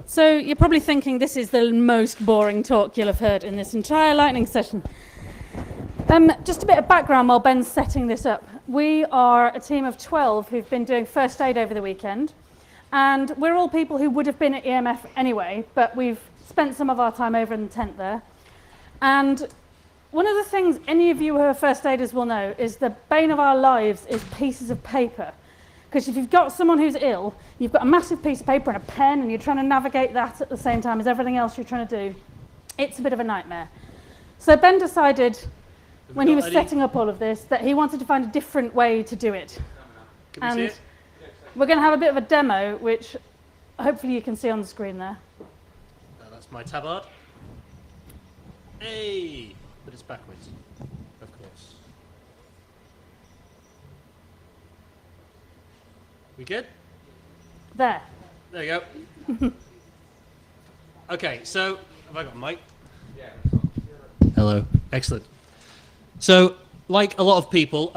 So you're probably thinking this is the most boring talk you'll have heard in this entire lightning session. Just a bit of background while Ben's setting this up. We are a team of 12 who've been doing first aid over the weekend, and we're all people who would have been at EMF anyway, but we've spent some of our time over in the tent there. And one of the things any of you who are first aiders will know is the bane of our lives is pieces of paper. Because if you've got someone who's ill, you've got a massive piece of paper and a pen, and you're trying to navigate that at the same time as everything else you're trying to do. It's a bit of a nightmare. So Ben decided, when he was setting up all of this, that he wanted to find a different way to do it. Can we see it? We're going to have a bit of a demo, which hopefully you can see on the screen there. That's my tabard. Hey! But it's backwards, of course. We good? There. There you go. Okay, so have I got a mic? Yeah. Hello. Excellent. So, like a lot of people,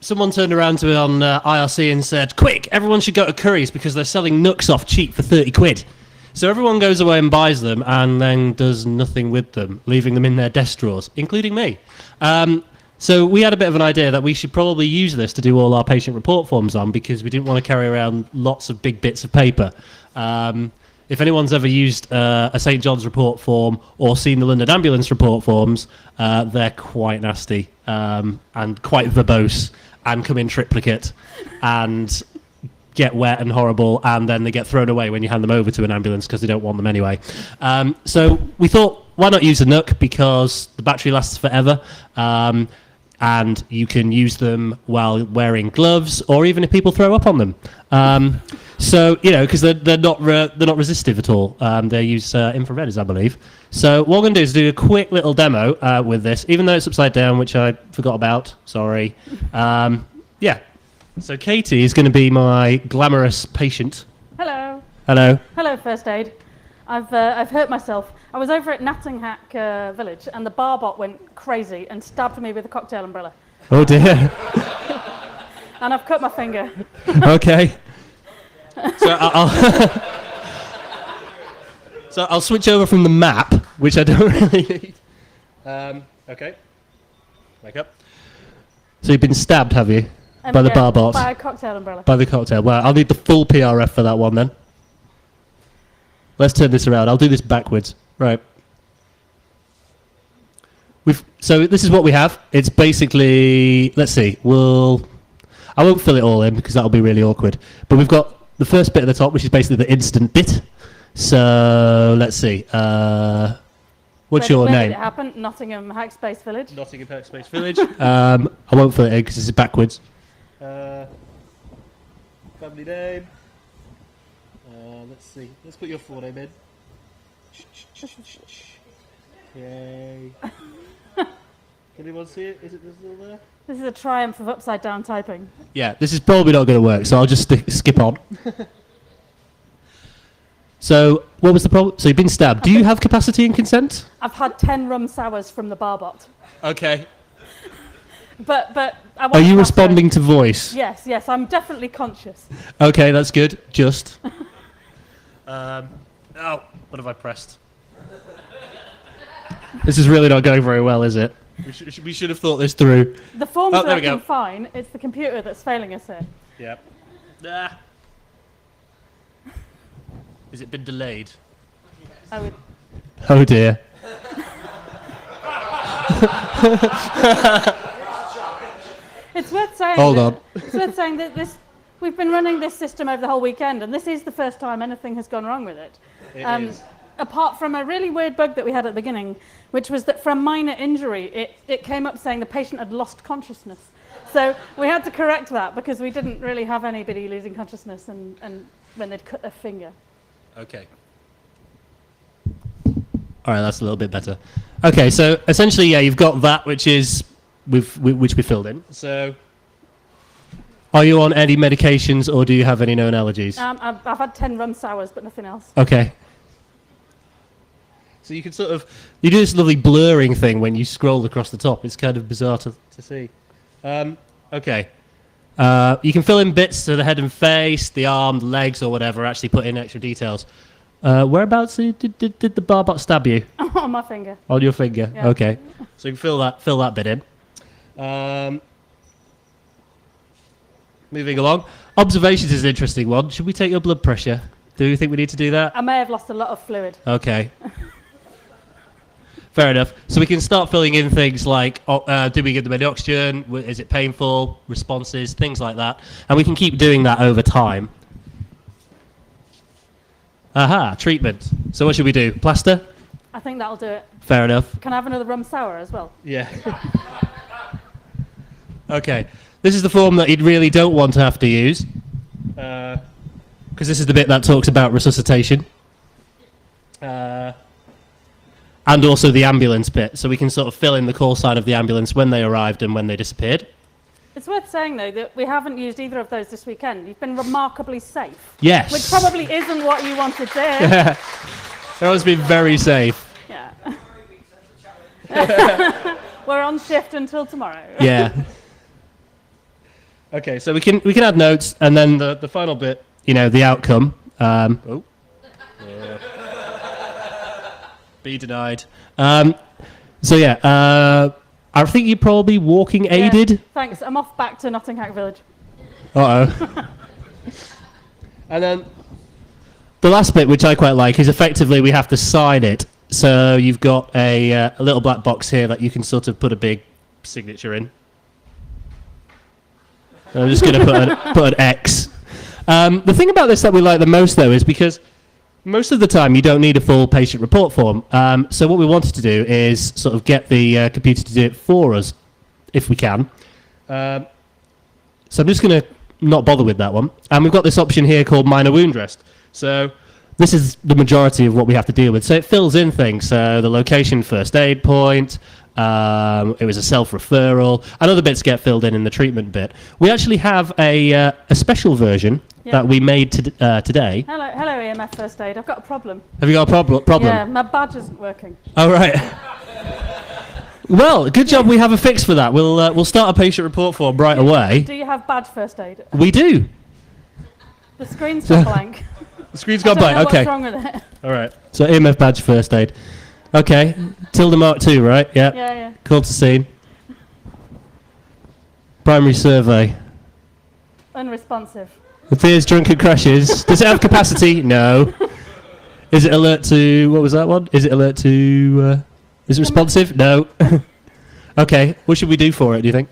someone turned around to me on IRC and said, "Quick, everyone should go to Curry's because they're selling nooks off cheap for 30 quid." So everyone goes away and buys them and then does nothing with them, leaving them in their desk drawers, including me. So we had a bit of an idea that we should probably use this to do all our patient report forms on, because we didn't want to carry around lots of big bits of paper. If anyone's ever used a St. John's report form or seen the London Ambulance report forms, they're quite nasty and quite verbose and come in triplicate and get wet and horrible, and then they get thrown away when you hand them over to an ambulance because they don't want them anyway. So we thought, why not use a Nook, because the battery lasts forever, and you can use them while wearing gloves, or even if people throw up on them. So, you know, because they're not resistive at all. They use infrared, as I believe. So what we're going to do is do a quick little demo with this, even though it's upside down, which I forgot about. Sorry. Yeah. So Katie is going to be my glamorous patient. Hello. Hello. Hello, first aid. I've hurt myself. I was over at Nattinghack Village, and the barbot went crazy and stabbed me with a cocktail umbrella. Oh dear. And I've cut my finger. Okay. So I'll switch over from the map, which I don't really need. Okay. Wake up. So you've been stabbed, have you? By the barbot? By a cocktail umbrella. By the cocktail. Well, I'll need the full PRF for that one then. Let's turn this around. I'll do this backwards. Right. So this is what we have. It's basically, let's see, I won't fill it all in because that'll be really awkward. But we've got the first bit at the top, which is basically the instant bit. So let's see. What's your Where name? did it happen? Nottingham Hackspace Village. Nottingham Hackspace Village. I won't fill it in because this is backwards. Family name. Let's see. Let's put your full name in. Yay. Can anyone see it? Is it still there? This is a triumph of upside down typing. Yeah, this is probably not going to work, so I'll just skip on. So, what was the problem? So you've been stabbed. Do you have capacity and consent? I've had 10 rum sours from the barbot. Okay. But I want Are you to responding to voice? Yes, I'm definitely conscious. Okay, that's good. Just. Oh, what have I pressed? This is really not going very well, is it? We should have thought this through. The form's working go. fine. It's the computer that's failing us here. Yep. Ah. Has it been delayed? Oh dear. It's worth saying. Hold on. It's worth saying that we've been running this system over the whole weekend, and this is the first time anything has gone wrong with it. It is. Apart from a really weird bug that we had at the beginning, which was that for a minor injury, it came up saying the patient had lost consciousness. So we had to correct that because we didn't really have anybody losing consciousness and when they'd cut their finger. Okay. All right, that's a little bit better. Okay, so essentially, yeah, you've got that, which we filled in. So, are you on any medications, or do you have any known allergies? I've had 10 rum sours, but nothing else. Okay. So you can you do this lovely blurring thing when you scroll across the top. It's kind of bizarre to see. Okay. You can fill in bits to the head and face, the arm, the legs, or whatever. Actually, put in extra details. Whereabouts did the barbot stab you? On my finger. On your finger. Yeah. Okay. So you can fill that bit in. Moving along. Observations is an interesting one. Should we take your blood pressure? Do you think we need to do that? I may have lost a lot of fluid. Okay. Fair enough. So we can start filling in things like, do we give them any oxygen? Is it painful? Responses? Things like that. And we can keep doing that over time. Aha, treatment. So what should we do? Plaster? I think that'll do it. Fair enough. Can I have another rum sour as well? Yeah. Okay. This is the form that you really don't want to have to use. Because this is the bit that talks about resuscitation. And also the ambulance bit. So we can sort of fill in the call sign of the ambulance when they arrived and when they disappeared. It's worth saying, though, that we haven't used either of those this weekend. You've been remarkably safe. Yes. Which probably isn't what you wanted to hear. Everyone's been very safe. Yeah. We're on shift until tomorrow. Yeah. Okay, so we can add notes, and then the final bit, the outcome. Be denied. So yeah, I think you're probably walking aided. Yeah, thanks. I'm off back to Nottingham Village. Uh-oh. And then the last bit, which I quite like, is effectively we have to sign it. So you've got a little black box here that you can sort of put a big signature in. I'm just going to put an X. The thing about this that we like the most, though, is because most of the time you don't need a full patient report form. So what we wanted to do is sort of get the computer to do it for us, if we can. So I'm just going to not bother with that one. And we've got this option here called minor wound rest. So this is the majority of what we have to deal with. So it fills in things. So the location, first aid point. It was a self-referral, and other bits get filled in the treatment bit. We actually have a special version that we made today. Hello, EMF First Aid. I've got a problem. Have you got a problem? Yeah, my badge isn't working. Oh, right. Well, good job we have a fix for that. We'll start a patient report form right away. Do you have badge first aid? We do. The screen's gone blank. The screen's gone blank, okay. What's wrong with it? All right. So EMF badge first aid. Okay. Tilde Mark 2, right? Yeah. Yeah. Call to scene. Primary survey. Unresponsive. Appears drunken crashes. Does it have capacity? No. Is it alert to... What was that one? Is it alert to... is it responsive? No. Okay. What should we do for it, do you think?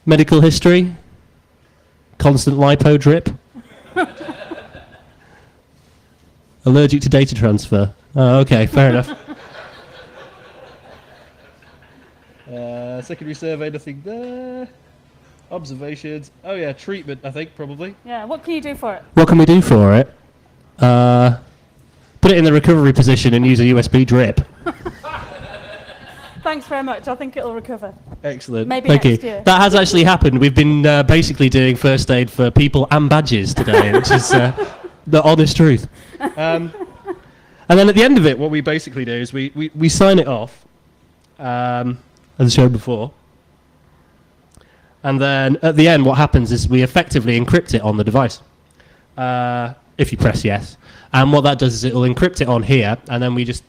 Medical history? Constant lipo drip? Allergic to data transfer. Oh, okay. Fair enough. Secondary survey, nothing there. Observations. Oh, yeah, treatment, I think, probably. Yeah, what can you do for it? What can we do for it? Put it in the recovery position and use a USB drip. Thanks very much. I think it'll recover. Excellent. Maybe Thank next you. year. That has actually happened. We've been basically doing first aid for people and badges today, which is the honest truth. And then at the end of it, what we basically do is we sign it off, as shown before. And then at the end, what happens is we effectively encrypt it on the device, if you press yes. And what that does is it will encrypt it on here, and then we just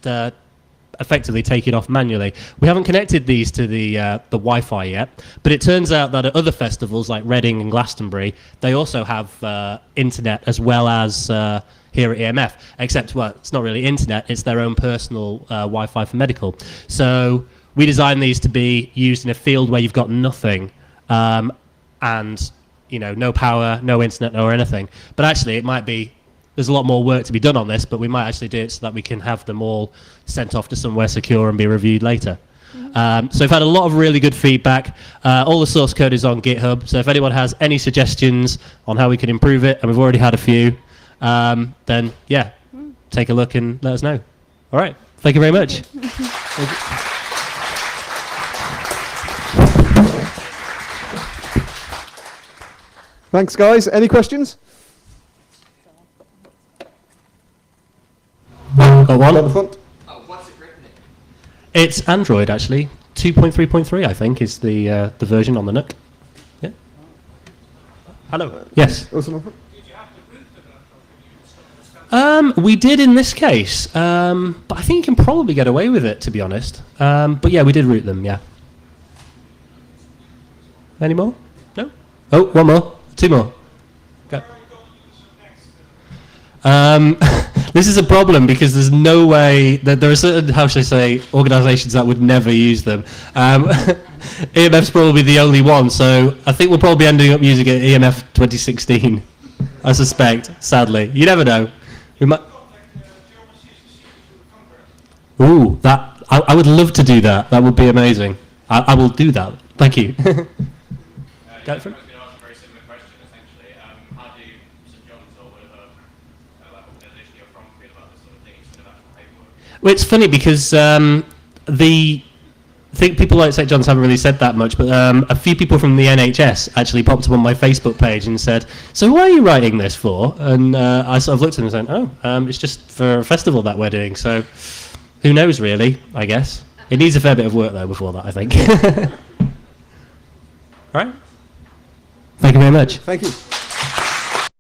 effectively take it off manually. We haven't connected these to the Wi-Fi yet, but it turns out that at other festivals like Reading and Glastonbury, they also have internet as well as here at EMF, except, well, it's not really internet, it's their own personal Wi-Fi for medical. So we designed these to be used in a field where you've got nothing, and no power, no internet, or anything. But actually, it might be, there's a lot more work to be done on this, but we might actually do it so that we can have them all sent off to somewhere secure and be reviewed later. So we've had a lot of really good feedback. All the source code is on GitHub, so if anyone has any suggestions on how we can improve it, and we've already had a few, then yeah, take a look and let us know. All right, thank you very much. Thanks, guys. Any questions? Got one. At the front. Oh, what's it written in? It's Android, actually. 2.3.3, I think, is the version on the NUC. Yeah. Hello. Yes. Awesome. We did in this case, but I think you can probably get away with it, to be honest. But yeah, we did root them, yeah. Any more? No? Oh, one more. Two more. Go. This is a problem because there's no way that there are certain, how should I say, organisations that would never use them. EMF's probably the only one, so I think we're probably ending up using it EMF 2016, I suspect, sadly. You never know. We might... Ooh, that I would love to do that. That would be amazing. I will do that. Thank you. I was going to ask a very similar question, essentially. How do St John's or whatever organisation you're from feel about this sort of thing instead of actual paperwork? Well, it's funny because I think people like St John's haven't really said that much, but a few people from the NHS actually popped up on my Facebook page and said, "So why are you writing this for?" And I sort of looked at them and said, "Oh, it's just for a festival that we're doing." So who knows, really? I guess it needs a fair bit of work though before that, I think. All right. Thank you very much. Thank you.